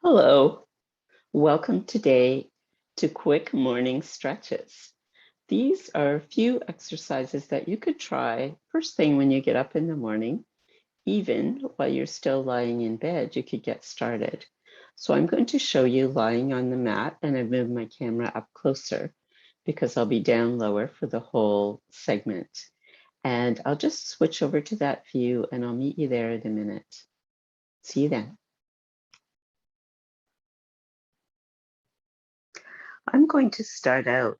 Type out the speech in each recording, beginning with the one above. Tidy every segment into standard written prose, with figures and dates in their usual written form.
Hello, welcome today to quick morning stretches. These are a few exercises that you could try first thing when you get up in the morning. Even while you're still lying in bed, you could get started. So I'm going to show you lying on the mat, and I've moved my camera up closer because I'll be down lower for the whole segment. And I'll just switch over to that view and I'll meet you there in a minute. See you then. I'm going to start out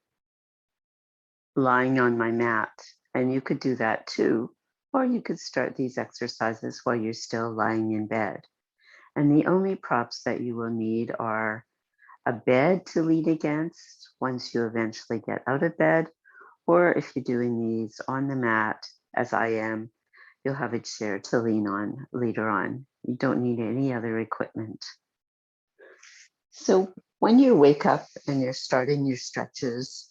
lying on my mat, and you could do that too, or you could start these exercises while you're still lying in bed. And the only props that you will need are a bed to lean against once you eventually get out of bed, or if you're doing these on the mat, as I am, you'll have a chair to lean on later on. You don't need any other equipment. So when you wake up and you're starting your stretches,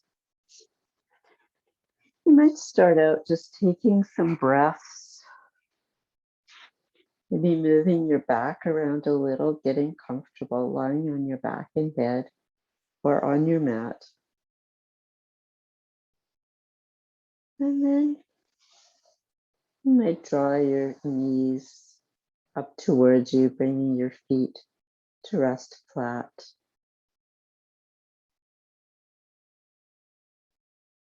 you might start out just taking some breaths, maybe moving your back around a little, getting comfortable lying on your back in bed or on your mat. And then you might draw your knees up towards you, bringing your feet to rest flat.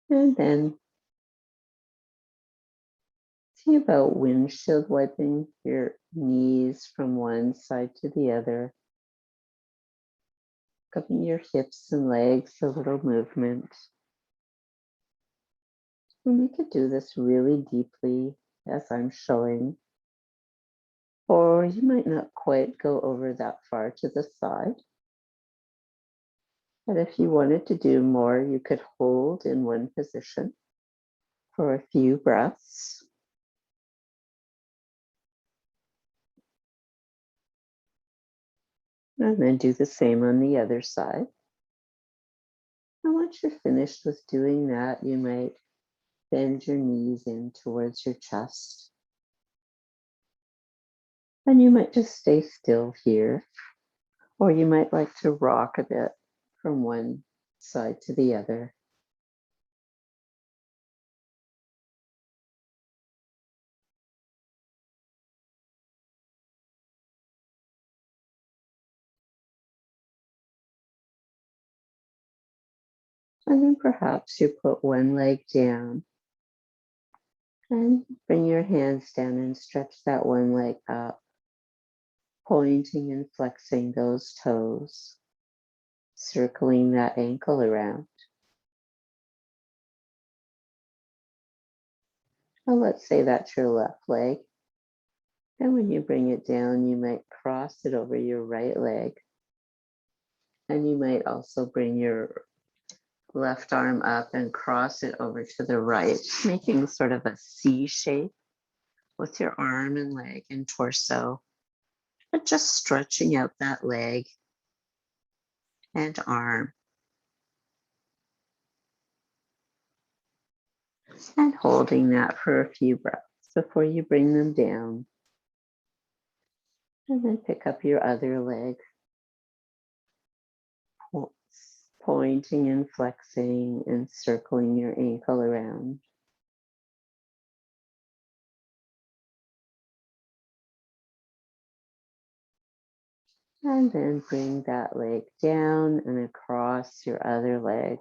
And then see about windshield wiping your knees from one side to the other, cupping your hips and legs, a little movement. And we could do this really deeply as I'm showing, or you might not quite go over that far to the side. But if you wanted to do more, you could hold in one position for a few breaths. And then do the same on the other side. And once you're finished with doing that, you might bend your knees in towards your chest. And you might just stay still here, or you might like to rock a bit from one side to the other. And then perhaps you put one leg down and bring your hands down and stretch that one leg up, pointing and flexing those toes, circling that ankle around. Now let's say that's your left leg. And when you bring it down, you might cross it over your right leg. And you might also bring your left arm up and cross it over to the right, making sort of a C shape with your arm and leg and torso. But just stretching out that leg and arm. And holding that for a few breaths before you bring them down. And then pick up your other leg, pointing and flexing and circling your ankle around. And then bring that leg down and across your other leg.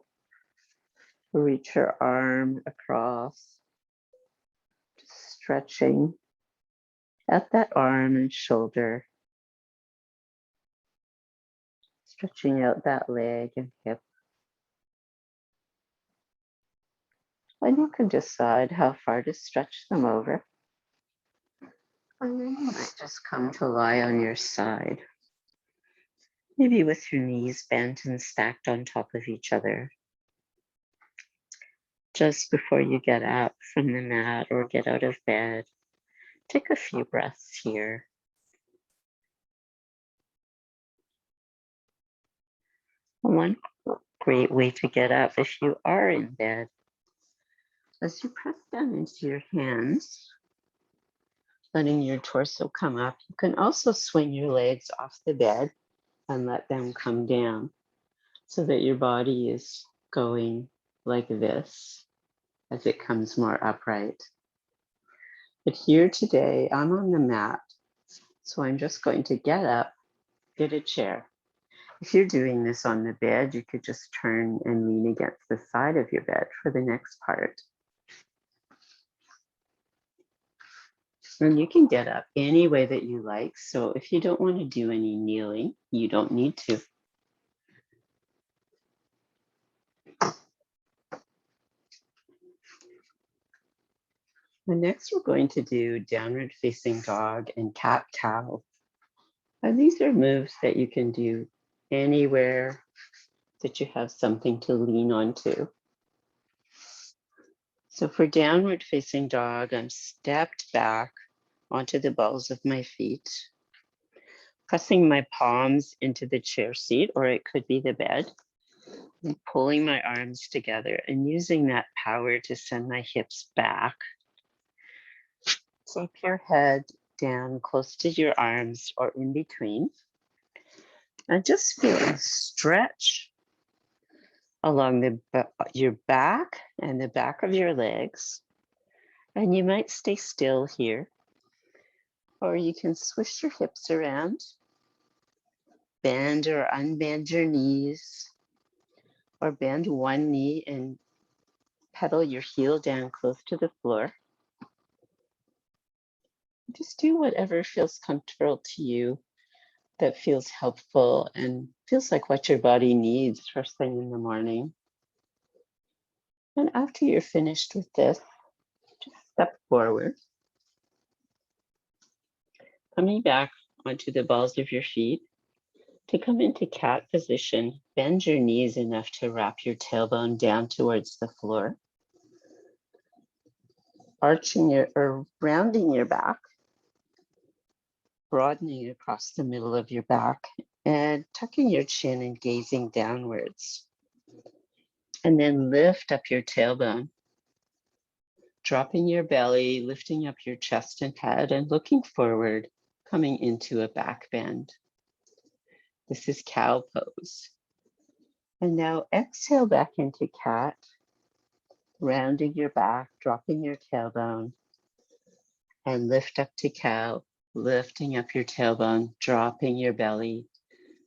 Reach your arm across, just stretching at that arm and shoulder. Stretching out that leg and hip. And you can decide how far to stretch them over. And then you might just come to lie on your side. Maybe with your knees bent and stacked on top of each other. Just before you get up from the mat or get out of bed, take a few breaths here. One great way to get up if you are in bed, as you press down into your hands, letting your torso come up, you can also swing your legs off the bed and let them come down so that your body is going like this as it comes more upright. But here today, I'm on the mat, so I'm just going to get up, get a chair. If you're doing this on the bed, you could just turn and lean against the side of your bed for the next part. And you can get up any way that you like. So if you don't want to do any kneeling, you don't need to. And next we're going to do downward facing dog and cat cow. And these are moves that you can do anywhere that you have something to lean onto. So for downward facing dog, I'm stepped back onto the balls of my feet, pressing my palms into the chair seat, or it could be the bed, and pulling my arms together and using that power to send my hips back. Keep your head down close to your arms or in between, and just feel a stretch along your back and the back of your legs. And you might stay still here, or you can swish your hips around, bend or unbend your knees, or bend one knee and pedal your heel down close to the floor. Just do whatever feels comfortable to you, that feels helpful and feels like what your body needs first thing in the morning. And after you're finished with this, just step forward, coming back onto the balls of your feet. To come into cat position, bend your knees enough to wrap your tailbone down towards the floor, rounding your back, broadening across the middle of your back, and tucking your chin and gazing downwards. And then lift up your tailbone, dropping your belly, lifting up your chest and head, and looking forward, coming into a back bend. This is cow pose. And now exhale back into cat, rounding your back, dropping your tailbone, and lift up to cow, lifting up your tailbone, dropping your belly,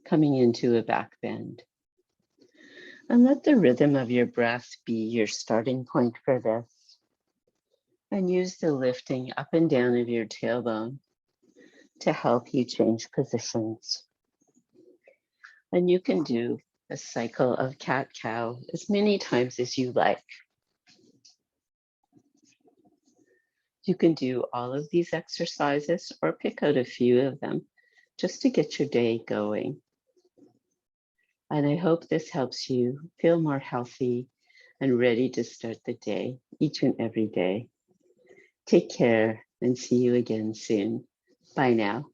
coming into a back bend. And let the rhythm of your breath be your starting point for this. And use the lifting up and down of your tailbone to help you change positions. And you can do a cycle of cat-cow as many times as you like. You can do all of these exercises or pick out a few of them just to get your day going. And I hope this helps you feel more healthy and ready to start the day each and every day. Take care and see you again soon. Bye now.